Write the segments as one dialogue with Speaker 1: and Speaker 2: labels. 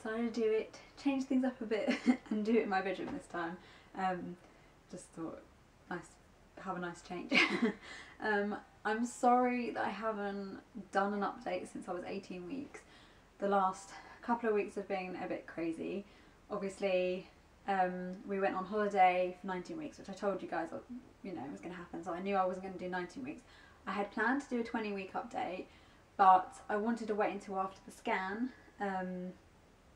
Speaker 1: decided to do it, change things up a bit and do it in my bedroom this time. Just thought, have a nice change. I'm sorry that I haven't done an update since I was 18 weeks. The last couple of weeks have been a bit crazy. Obviously, we went on holiday for 19 weeks, which I told you guys, you know, was going to happen. So I knew I wasn't going to do 19 weeks. I had planned to do a 20-week update, but I wanted to wait until after the scan,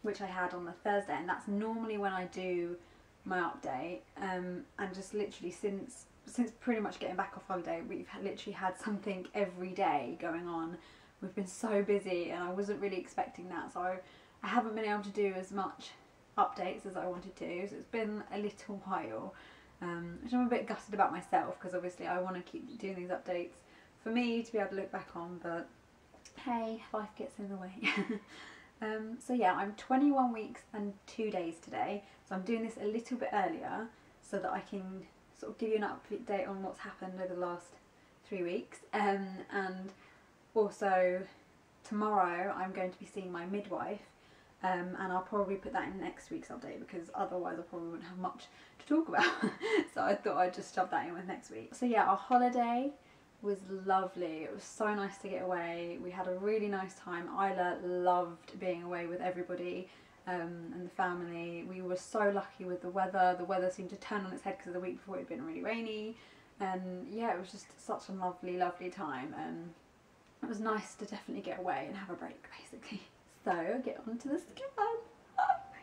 Speaker 1: which I had on the Thursday, and that's normally when I do my update. And just literally since pretty much getting back off holiday, we've literally had something every day going on. We've been so busy, and I wasn't really expecting that, so I haven't been able to do as much updates as I wanted to. So it's been a little while, which I'm a bit gutted about myself, because obviously I want to keep doing these updates for me to be able to look back on, but hey, life gets in the way. So yeah, I'm 21 weeks and 2 days today, so I'm doing this a little bit earlier so that I can sort of give you an update on what's happened over the last 3 weeks. And also tomorrow I'm going to be seeing my midwife, and I'll probably put that in next week's update, because otherwise I probably wouldn't have much to talk about. So I thought I'd just shove that in with next week. So yeah, our holiday was lovely. It was so nice to get away. We had a really nice time. Isla loved being away with everybody and the family. We were so lucky with the weather. The weather seemed to turn on its head because the week before it had been really rainy, and yeah, it was just such a lovely time. And it was nice to definitely get away and have a break, basically. So I'll get on to the scan.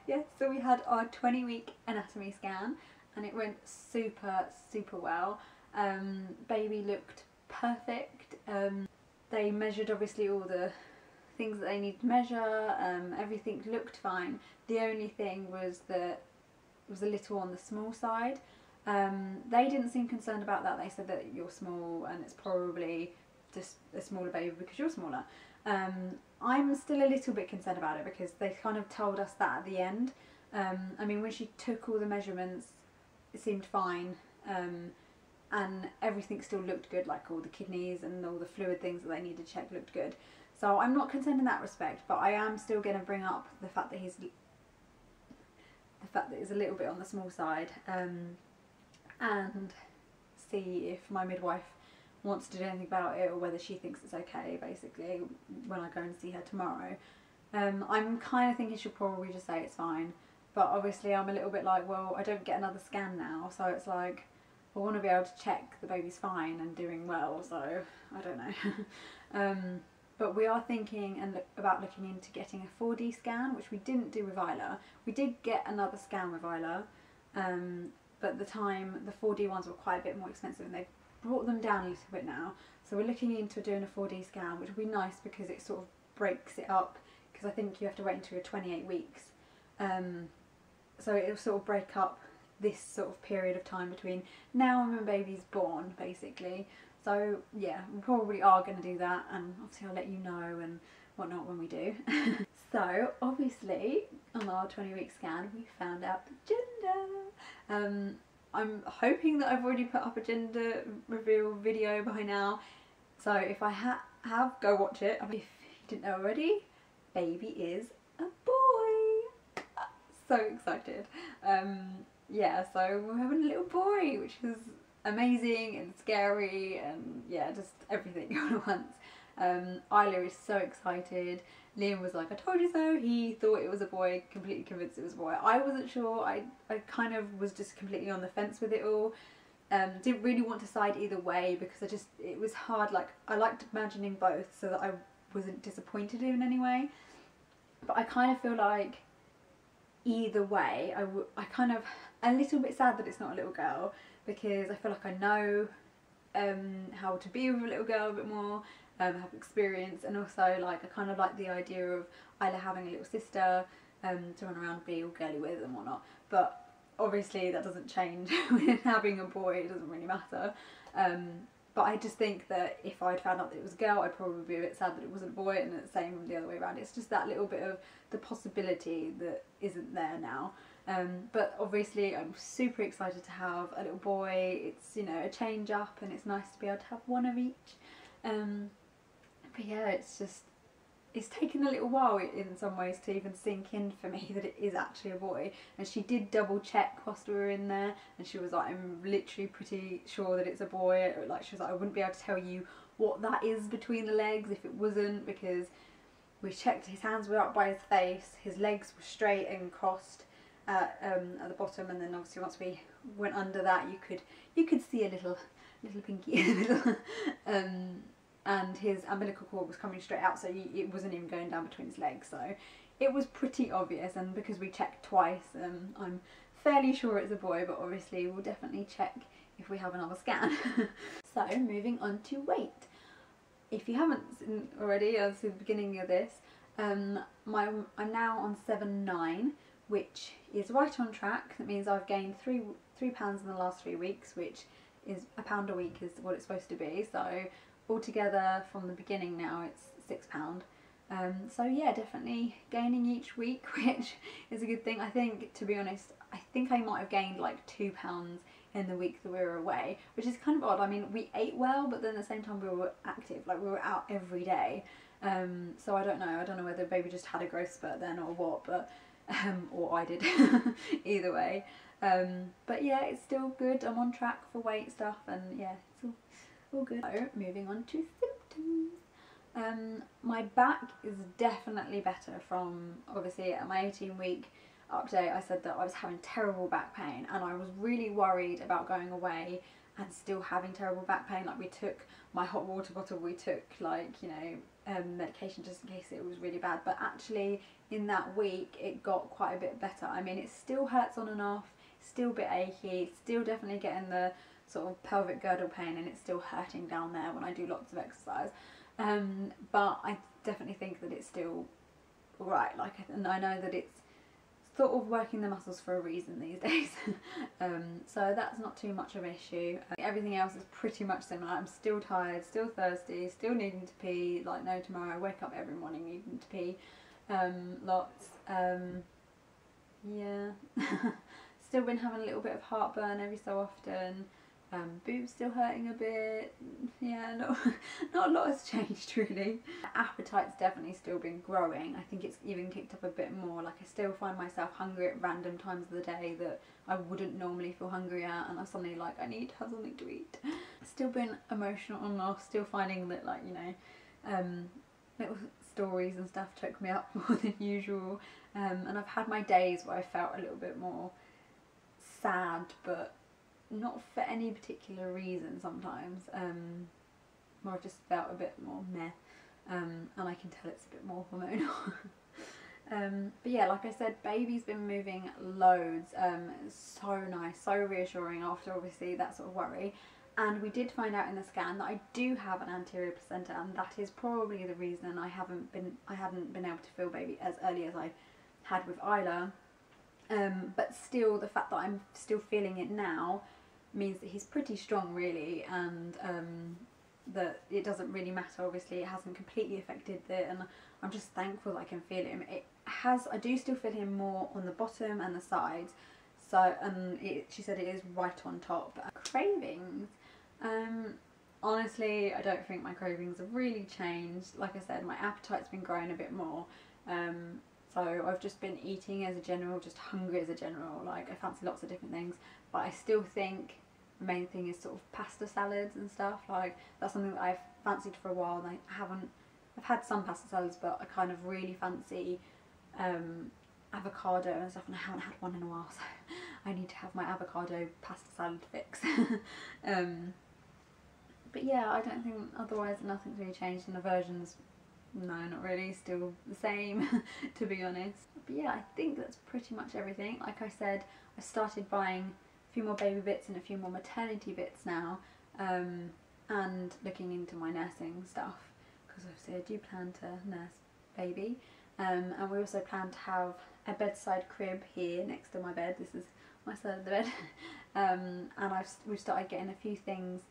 Speaker 1: Yeah, so we had our 20-week anatomy scan, and it went super well. Baby looked perfect. They measured obviously all the things that they needed to measure. Everything looked fine. The only thing was that it was a little on the small side. They didn't seem concerned about that. They said that you're small and it's probably just a smaller baby because you're smaller. I'm still a little bit concerned about it, because they kind of told us that at the end. I mean, when she took all the measurements, it seemed fine. And everything still looked good, like all the kidneys and all the fluid things that they needed to check looked good. So I'm not concerned in that respect, but I am still going to bring up the fact that he's a little bit on the small side, and see if my midwife wants to do anything about it, or whether she thinks it's okay, basically, when I go and see her tomorrow. I'm kind of thinking she'll probably just say it's fine, but obviously I'm a little bit like, well, I don't get another scan now, so it's like, I want to be able to check the baby's fine and doing well, so I don't know. But we are thinking about looking into getting a 4D scan, which we didn't do with Isla. We did get another scan with Isla, but at the time the 4D ones were quite a bit more expensive, and they've brought them down a little bit now. So we're looking into doing a 4D scan, which would be nice because it sort of breaks it up, because I think you have to wait until you're 28 weeks. So it'll sort of break up this sort of period of time between now and when baby's born, basically. So yeah, we probably are going to do that, and obviously I'll let you know and whatnot when we do. So obviously on our 20-week scan we found out the gender. I'm hoping that I've already put up a gender reveal video by now, so if I have, go watch it. If you didn't know already, baby is a boy. So excited. Yeah, so we're having a little boy, which is amazing and scary, and yeah, just everything all at once. Isla is so excited. Liam was like, I told you so. He thought it was a boy, completely convinced it was a boy. I wasn't sure. I kind of was just completely on the fence with it all. Didn't really want to side either way, because it was hard. Like, I liked imagining both so that I wasn't disappointed in any way. But I kind of feel like either way, I kind of a little bit sad that it's not a little girl, because I feel like I know how to be with a little girl a bit more, have experience, and also like I kind of like the idea of Isla having a little sister to run around, be all girly with and whatnot. But obviously that doesn't change with having a boy. It doesn't really matter. But I just think that if I'd found out that it was a girl, I'd probably be a bit sad that it wasn't a boy, and the same the other way around. It's just that little bit of the possibility that isn't there now. But obviously I'm super excited to have a little boy. It's, you know, a change up, and it's nice to be able to have one of each. But yeah, it's just, it's taken a little while in some ways to even sink in for me that it is actually a boy. And she did double check whilst we were in there, and she was like, I'm literally pretty sure that it's a boy. Like, she was like, I wouldn't be able to tell you what that is between the legs if it wasn't, because we checked, his hands were up by his face, his legs were straight and crossed at the bottom, and then obviously once we went under that, you could see a little pinky, and his umbilical cord was coming straight out, so it wasn't even going down between his legs, so it was pretty obvious. And because we checked twice, I'm fairly sure it's a boy, but obviously we'll definitely check if we have another scan. So moving on to weight. If you haven't seen already, as the beginning of this, I'm now on 7'9", which is right on track. That means I've gained three pounds in the last 3 weeks, which is a pound a week is what it's supposed to be. So altogether from the beginning now it's £6. So yeah, definitely gaining each week, which is a good thing. I think, to be honest, I think I might have gained like £2 in the week that we were away, which is kind of odd. I mean, we ate well, but then at the same time we were active, like we were out every day. So I don't know whether baby just had a growth spurt then or what, but or I did. Either way. But yeah, it's still good. I'm on track for weight stuff, and yeah, it's all good. So moving on to symptoms. My back is definitely better from, obviously, at my 18-week update I said that I was having terrible back pain, and I was really worried about going away and still having terrible back pain. Like, we took my hot water bottle, we took, like, you know, medication just in case it was really bad, but actually in that week it got quite a bit better. I mean, it still hurts on and off, still a bit achy, still definitely getting the sort of pelvic girdle pain, and it's still hurting down there when I do lots of exercise, but I definitely think that it's still alright. Like, and I know that it's sort of working the muscles for a reason these days. So that's not too much of an issue. Everything else is pretty much similar. I'm still tired, still thirsty, still needing to pee like no tomorrow. I wake up every morning needing to pee lots. Yeah. Still been having a little bit of heartburn every so often. Boobs still hurting a bit. Yeah, not a lot has changed really. Appetite's definitely still been growing. I think it's even kicked up a bit more. Like, I still find myself hungry at random times of the day that I wouldn't normally feel hungry at, and I'm suddenly like, I need to have something to eat. Still been emotional on and off, still finding that, like, you know, little stories and stuff took me up more than usual, and I've had my days where I felt a little bit more sad, but not for any particular reason sometimes, where I've just felt a bit more meh, and I can tell it's a bit more hormonal. But yeah, like I said, baby's been moving loads. It's so nice, so reassuring after obviously that sort of worry. And we did find out in the scan that I do have an anterior placenta, and that is probably the reason I hadn't been able to feel baby as early as I had with Isla. But still, the fact that I'm still feeling it now means that he's pretty strong really, and that it doesn't really matter. Obviously it hasn't completely affected it, and I'm just thankful that I can feel him. I do still feel him more on the bottom and the sides, so she said it is right on top. Cravings, honestly I don't think my cravings have really changed. Like I said, my appetite's been growing a bit more, so I've just been eating as a general, just hungry as a general. Like, I fancy lots of different things, but I still think the main thing is sort of pasta salads and stuff. Like, that's something that I've fancied for a while, and I've had some pasta salads, but I kind of really fancy avocado and stuff, and I haven't had one in a while, so I need to have my avocado pasta salad fix. But yeah, I don't think, otherwise nothing's really changed, and aversions, no, not really, still the same, to be honest. But yeah, I think that's pretty much everything. Like I said, I started buying a few more baby bits and a few more maternity bits now, and looking into my nursing stuff, because obviously I do plan to nurse baby, and we also plan to have a bedside crib here next to my bed. This is my side of the bed, and we've started getting a few things,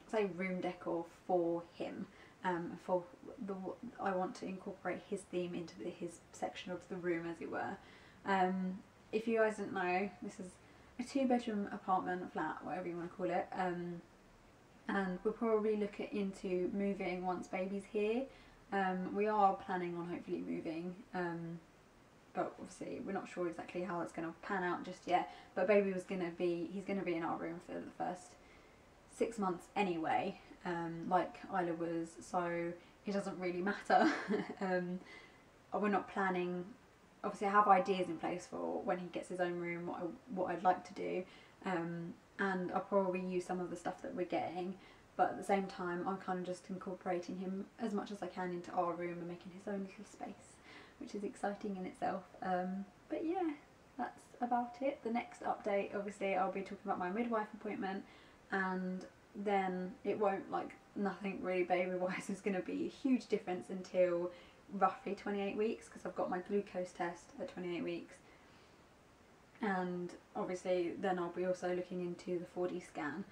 Speaker 1: say room decor for him. I want to incorporate his theme into his section of the room, as it were. If you guys didn't know, this is a 2-bedroom apartment, flat, whatever you want to call it, and we'll probably look into moving once baby's here. We are planning on hopefully moving, but obviously we're not sure exactly how it's going to pan out just yet. But baby he's going to be in our room for the first 6 months anyway, like Isla was, so it doesn't really matter. We're not planning, obviously I have ideas in place for when he gets his own room, what I'd like to do, and I'll probably use some of the stuff that we're getting, but at the same time I'm kind of just incorporating him as much as I can into our room and making his own little space, which is exciting in itself. But yeah, that's about it. The next update, obviously I'll be talking about my midwife appointment, and then it won't, like, nothing really baby wise is going to be a huge difference until roughly 28 weeks, because I've got my glucose test at 28 weeks, and obviously then I'll be also looking into the 4D scan.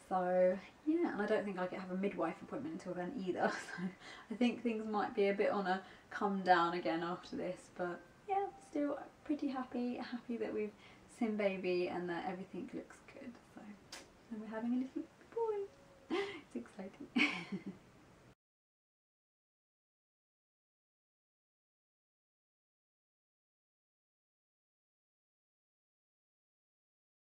Speaker 1: So yeah, and I don't think I have a midwife appointment until then either, so I think things might be a bit on a come down again after this, but yeah, still pretty happy that we've seen baby and that everything looks good. So, and we're having a little boy. It's exciting.